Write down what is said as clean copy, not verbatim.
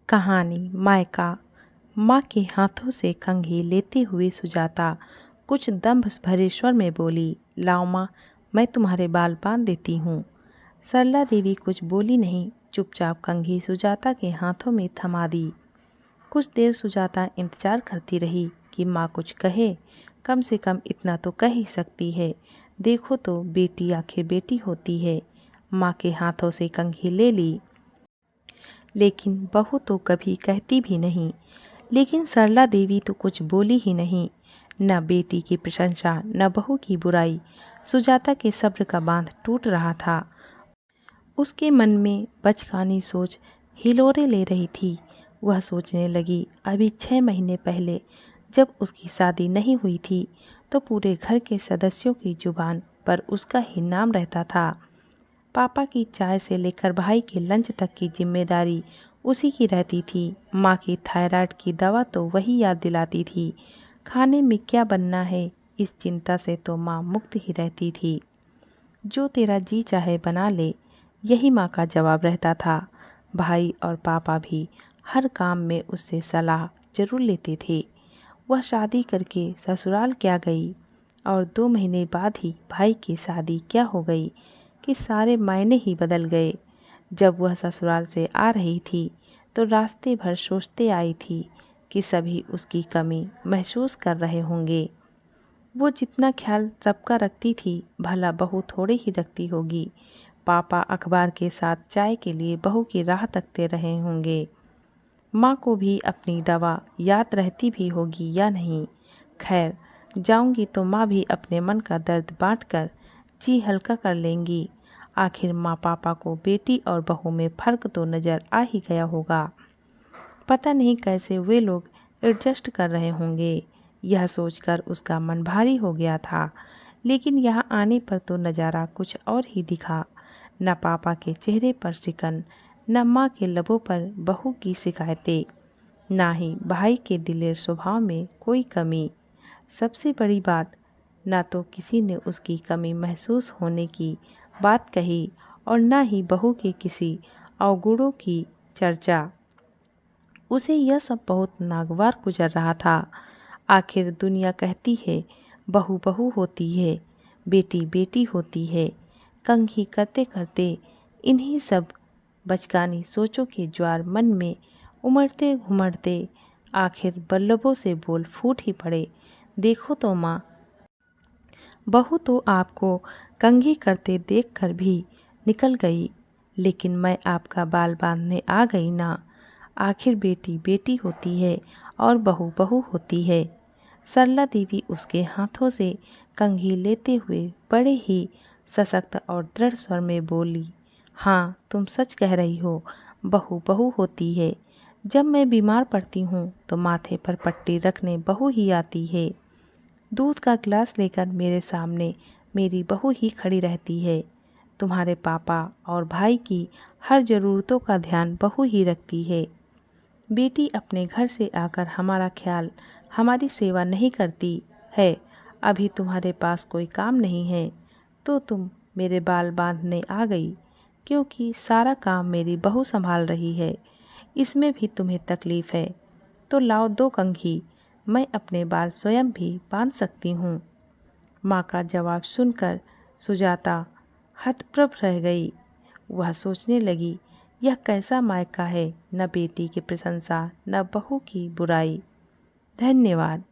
कहानी मायका। माँ के हाथों से कंघी लेते हुए सुजाता कुछ दम्भ भरे स्वर में बोली, लाओ माँ, मैं तुम्हारे बाल बांध देती हूँ। सरला देवी कुछ बोली नहीं, चुपचाप कंघी सुजाता के हाथों में थमा दी। कुछ देर सुजाता इंतजार करती रही कि माँ कुछ कहे, कम से कम इतना तो कह ही सकती है। देखो तो बेटी आखिर बेटी होती है। माँ के हाथों से कंघी ले ली, लेकिन बहू तो कभी कहती भी नहीं। लेकिन सरला देवी तो कुछ बोली ही नहीं, न बेटी की प्रशंसा न बहू की बुराई। सुजाता के सब्र का बांध टूट रहा था। उसके मन में बचकानी सोच हिलोरे ले रही थी। वह सोचने लगी, अभी 6 महीने पहले जब उसकी शादी नहीं हुई थी तो पूरे घर के सदस्यों की जुबान पर उसका ही नाम रहता था। पापा की चाय से लेकर भाई के लंच तक की जिम्मेदारी उसी की रहती थी। माँ की थायराइड की दवा तो वही याद दिलाती थी। खाने में क्या बनना है, इस चिंता से तो माँ मुक्त ही रहती थी। जो तेरा जी चाहे बना ले, यही माँ का जवाब रहता था। भाई और पापा भी हर काम में उससे सलाह जरूर लेते थे। वह शादी करके ससुराल क्या गई और 2 महीने बाद ही भाई की शादी क्या हो गई कि सारे मायने ही बदल गए। जब वह ससुराल से आ रही थी तो रास्ते भर सोचते आई थी कि सभी उसकी कमी महसूस कर रहे होंगे। वो जितना ख्याल सबका रखती थी, भला बहू थोड़े ही रखती होगी। पापा अखबार के साथ चाय के लिए बहू की राह तकते रहे होंगे। माँ को भी अपनी दवा याद रहती भी होगी या नहीं। खैर, जाऊंगी तो माँ भी अपने मन का दर्द बांटकर जी हल्का कर लेंगी। आखिर माँ पापा को बेटी और बहू में फ़र्क तो नज़र आ ही गया होगा। पता नहीं कैसे वे लोग एडजस्ट कर रहे होंगे। यह सोचकर उसका मन भारी हो गया था। लेकिन यहाँ आने पर तो नज़ारा कुछ और ही दिखा। न पापा के चेहरे पर शिकन, न माँ के लबों पर बहू की शिकायतें, ना ही भाई के दिलेर स्वभाव में कोई कमी। सबसे बड़ी बात, ना तो किसी ने उसकी कमी महसूस होने की बात कही और ना ही बहू के किसी अवगुणों की चर्चा। उसे यह सब बहुत नागवार गुजर रहा था। आखिर दुनिया कहती है बहू बहू होती है, बेटी बेटी होती है। कंघी करते करते इन्हीं सब बचकानी सोचों के ज्वार मन में उमड़ते घुमड़ते आखिर बल्लभों से बोल फूट ही पड़े, देखो तो माँ, बहू तो आपको कंघी करते देखकर भी निकल गई, लेकिन मैं आपका बाल बांधने आ गई ना। आखिर बेटी बेटी होती है और बहू बहू होती है। सरला देवी उसके हाथों से कंघी लेते हुए बड़े ही सशक्त और दृढ़ स्वर में बोली, हाँ, तुम सच कह रही हो, बहू बहू होती है। जब मैं बीमार पड़ती हूँ तो माथे पर पट्टी रखने बहू ही आती है। दूध का गिलास लेकर मेरे सामने मेरी बहू ही खड़ी रहती है। तुम्हारे पापा और भाई की हर ज़रूरतों का ध्यान बहू ही रखती है। बेटी अपने घर से आकर हमारा ख्याल, हमारी सेवा नहीं करती है। अभी तुम्हारे पास कोई काम नहीं है तो तुम मेरे बाल बांधने आ गई, क्योंकि सारा काम मेरी बहू संभाल रही है। इसमें भी तुम्हें तकलीफ़ है तो लाओ 2 कंघी, मैं अपने बाल स्वयं भी बांध सकती हूँ। माँ का जवाब सुनकर सुजाता हतप्रभ रह गई। वह सोचने लगी, यह कैसा मायका है, न बेटी की प्रशंसा न बहू की बुराई। धन्यवाद।